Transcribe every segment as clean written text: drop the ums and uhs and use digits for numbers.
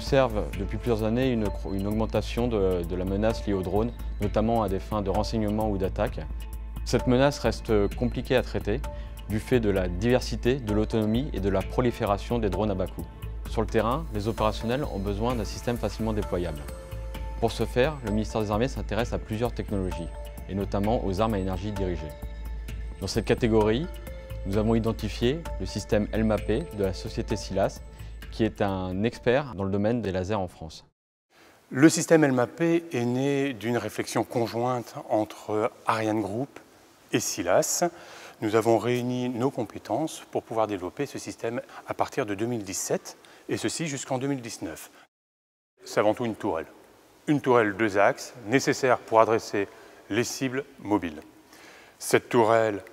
observe depuis plusieurs années une augmentation de la menace liée aux drones, notamment à des fins de renseignement ou d'attaque. Cette menace reste compliquée à traiter du fait de la diversité, de l'autonomie et de la prolifération des drones à bas coût. Sur le terrain, les opérationnels ont besoin d'un système facilement déployable. Pour ce faire, le ministère des Armées s'intéresse à plusieurs technologies, et notamment aux armes à énergie dirigée. Dans cette catégorie, nous avons identifié le système LMAP de la société Silas, qui est un expert dans le domaine des lasers en France. Le système LMAP est né d'une réflexion conjointe entre Ariane Group et Silas. Nous avons réuni nos compétences pour pouvoir développer ce système à partir de 2017, et ceci jusqu'en 2019. C'est avant tout une tourelle 2 axes, nécessaire pour adresser les cibles mobiles. Cette tourelle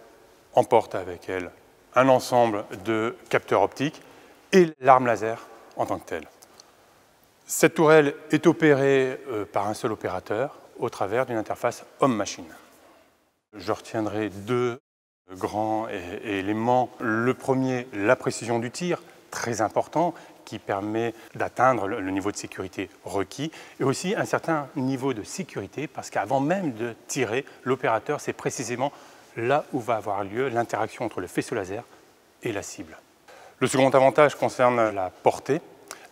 emporte avec elle un ensemble de capteurs optiques et l'arme laser en tant que telle. Cette tourelle est opérée par un seul opérateur au travers d'une interface homme-machine. Je retiendrai deux grands éléments. Le premier, la précision du tir, très important, qui permet d'atteindre le niveau de sécurité requis, et aussi un certain niveau de sécurité, parce qu'avant même de tirer, l'opérateur sait précisément là où va avoir lieu l'interaction entre le faisceau laser et la cible. Le second avantage concerne la portée,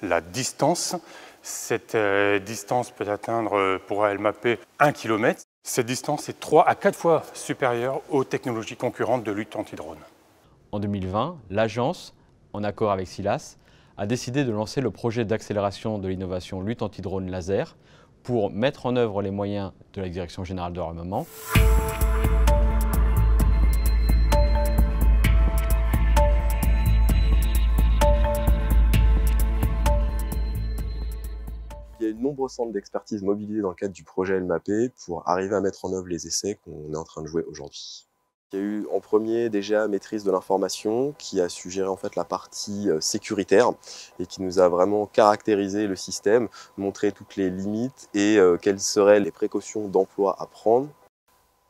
la distance. Cette distance peut atteindre pour LMAP 1 km. Cette distance est 3 à 4 fois supérieure aux technologies concurrentes de lutte anti-drone. En 2020, l'agence, en accord avec Silas, a décidé de lancer le projet d'accélération de l'innovation lutte anti-drone laser pour mettre en œuvre les moyens de la Direction générale de l'armement. Il y a de nombreux centres d'expertise mobilisés dans le cadre du projet LMAP pour arriver à mettre en œuvre les essais qu'on est en train de jouer aujourd'hui. Il y a eu en premier déjà maîtrise de l'information qui a su gérer en fait la partie sécuritaire et qui nous a vraiment caractérisé le système, montré toutes les limites et quelles seraient les précautions d'emploi à prendre.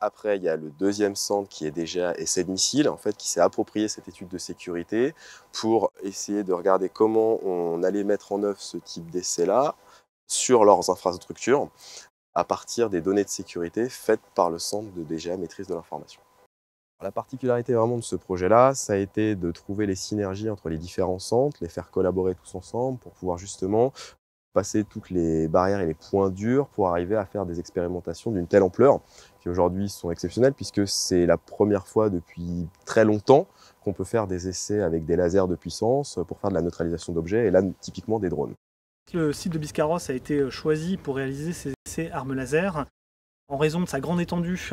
Après, il y a le deuxième centre qui est déjà essai de missile, en fait, qui s'est approprié cette étude de sécurité pour essayer de regarder comment on allait mettre en œuvre ce type d'essai-là sur leurs infrastructures à partir des données de sécurité faites par le centre de DGA maîtrise de l'information. La particularité vraiment de ce projet-là, ça a été de trouver les synergies entre les différents centres, les faire collaborer tous ensemble pour pouvoir justement passer toutes les barrières et les points durs pour arriver à faire des expérimentations d'une telle ampleur qui aujourd'hui sont exceptionnelles puisque c'est la première fois depuis très longtemps qu'on peut faire des essais avec des lasers de puissance pour faire de la neutralisation d'objets et là typiquement des drones. Le site de Biscarrosse a été choisi pour réaliser ces essais armes laser en raison de sa grande étendue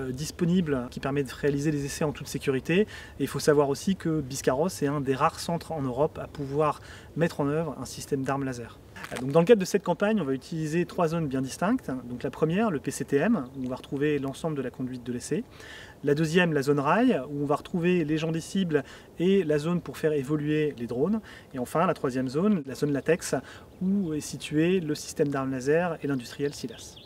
disponible qui permet de réaliser les essais en toute sécurité. Et il faut savoir aussi que Biscarrosse est un des rares centres en Europe à pouvoir mettre en œuvre un système d'armes laser. Donc dans le cadre de cette campagne, on va utiliser 3 zones bien distinctes. Donc la première, le PCTM, où on va retrouver l'ensemble de la conduite de l'essai. La deuxième, la zone rail, où on va retrouver les gens des cibles et la zone pour faire évoluer les drones. Et enfin, la troisième zone, la zone latex, où est situé le système d'armes laser et l'industriel Silas.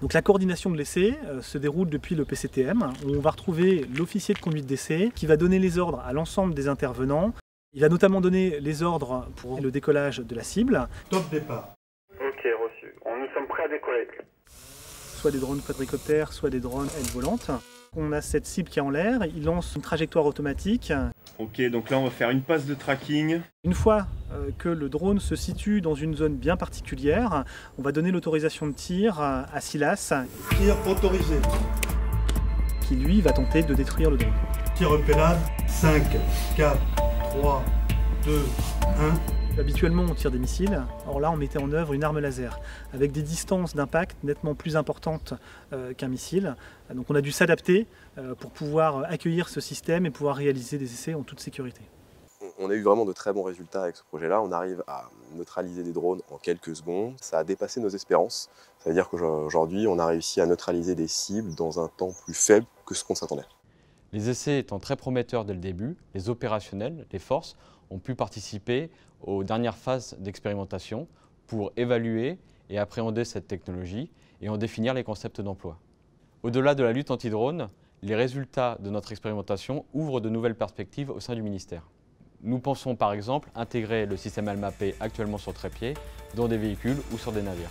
Donc la coordination de l'essai se déroule depuis le PCTM, où on va retrouver l'officier de conduite d'essai qui va donner les ordres à l'ensemble des intervenants. Il va notamment donner les ordres pour le décollage de la cible. Top départ. Ok, reçu. Nous sommes prêts à décoller. Soit des drones quadricoptères, soit des drones ailes volantes. On a cette cible qui est en l'air, il lance une trajectoire automatique. Ok, donc là on va faire une passe de tracking. Une fois que le drone se situe dans une zone bien particulière, on va donner l'autorisation de tir à Silas. Tir autorisé. Qui lui va tenter de détruire le drone. Tir repérage. 5, 4, 3, 2, 1. Habituellement, on tire des missiles. Or là, on mettait en œuvre une arme laser avec des distances d'impact nettement plus importantes qu'un missile. Donc on a dû s'adapter pour pouvoir accueillir ce système et pouvoir réaliser des essais en toute sécurité. On a eu vraiment de très bons résultats avec ce projet-là. On arrive à neutraliser des drones en quelques secondes. Ça a dépassé nos espérances. Ça veut dire qu'aujourd'hui, on a réussi à neutraliser des cibles dans un temps plus faible que ce qu'on s'attendait. Les essais étant très prometteurs dès le début, les opérationnels, les forces, ont pu participer aux dernières phases d'expérimentation pour évaluer et appréhender cette technologie et en définir les concepts d'emploi. Au-delà de la lutte anti-drone, les résultats de notre expérimentation ouvrent de nouvelles perspectives au sein du ministère. Nous pensons par exemple intégrer le système Almapé actuellement sur trépied dans des véhicules ou sur des navires.